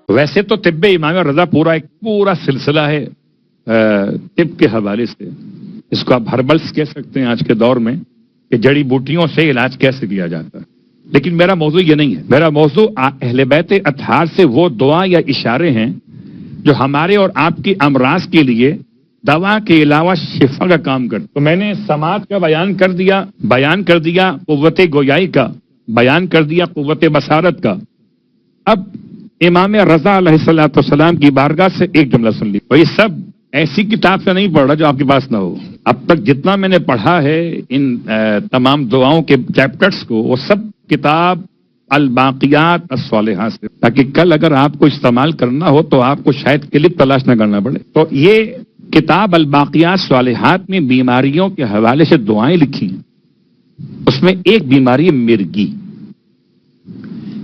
ویسے تو طب امام رضا ایک پورا سلسلہ ہے طب کے حوالے سے. اس کو آپ ہربلس کہہ سکتے ہیں آج کے دور میں کہ جڑی بوٹیوں سے علاج کیسے کیا جاتا ہے. لیکن میرا موضوع یہ نہیں ہے. میرا موضوع اہل بیت اطہار سے وہ دعا یا اشارے ہیں جو ہمارے اور آپ کی امراض کے لیے دوا کے علاوہ شفا کا کام کرتے. تو میں نے سماعت کا بیان کر دیا قوت گویائی کا، بیان کر دیا قوت بصارت کا. اب امام رضا علیہ السلام کی بارگاہ سے ایک جملہ سن لی. اور یہ سب ایسی کتاب سے نہیں پڑھ رہا جو آپ کے پاس نہ ہو. اب تک جتنا میں نے پڑھا ہے ان تمام دعاؤں کے چیپٹرز کو، وہ سب کتاب الباقیات الصالحات سے، تاکہ کل اگر آپ کو استعمال کرنا ہو تو آپ کو شاید کلپ تلاش نہ کرنا پڑے. تو یہ کتاب الباقیات الصالحات میں بیماریوں کے حوالے سے دعائیں لکھی ہیں. اس میں ایک بیماری ہے مرگی.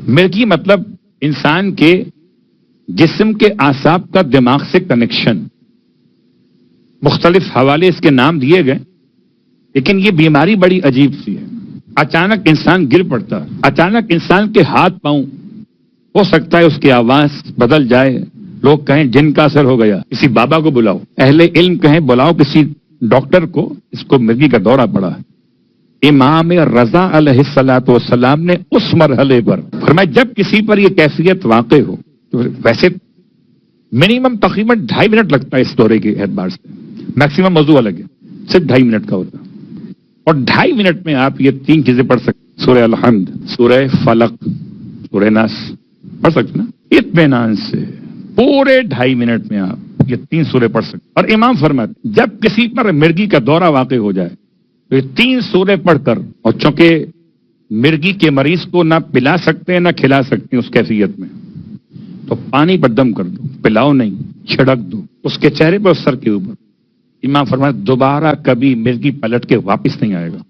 مرگی مطلب انسان کے جسم کے اعصاب کا دماغ سے کنیکشن. مختلف حوالے اس کے نام دیے گئے، لیکن یہ بیماری بڑی عجیب سی ہے. اچانک انسان گر پڑتا ہے، اچانک انسان کے ہاتھ پاؤں، ہو سکتا ہے اس کی آواز بدل جائے. لوگ کہیں جن کا اثر ہو گیا، کسی بابا کو بلاؤ. اہل علم کہیں بلاؤ کسی ڈاکٹر کو، اس کو مرگی کا دورہ پڑا ہے. امام رضا علیہ السلام نے اس مرحلے پر فرمایا جب کسی پر یہ کیفیت واقع ہو، تو ویسے منیمم تقریباً 2.5 منٹ لگتا ہے اس دورے کے اعتبار سے، میکسیمم موضوع الگ ہے، صرف 2.5 منٹ کا ہوتا ہے. اور 2.5 منٹ میں آپ یہ 3 چیزیں پڑھ سکتے. سورہ الحمد، سورہ فلق، سورہ ناس پڑھ سکتے نا اطمینان سے. پورے 2.5 منٹ میں آپ یہ 3 سورے پڑھ سکتے. اور امام فرماتے جب کسی پر مرگی کا دورہ واقع ہو جائے تو یہ 3 سورے پڑھ کر، اور چونکہ مرگی کے مریض کو نہ پلا سکتے ہیں نہ کھلا سکتے ہیں اس کیفیت میں، تو پانی پر دم کر دو، پلاؤ نہیں، چھڑک دو اس کے چہرے پر، سر کے اوپر. امام فرماتے دوبارہ کبھی مرگی پلٹ کے واپس نہیں آئے گا.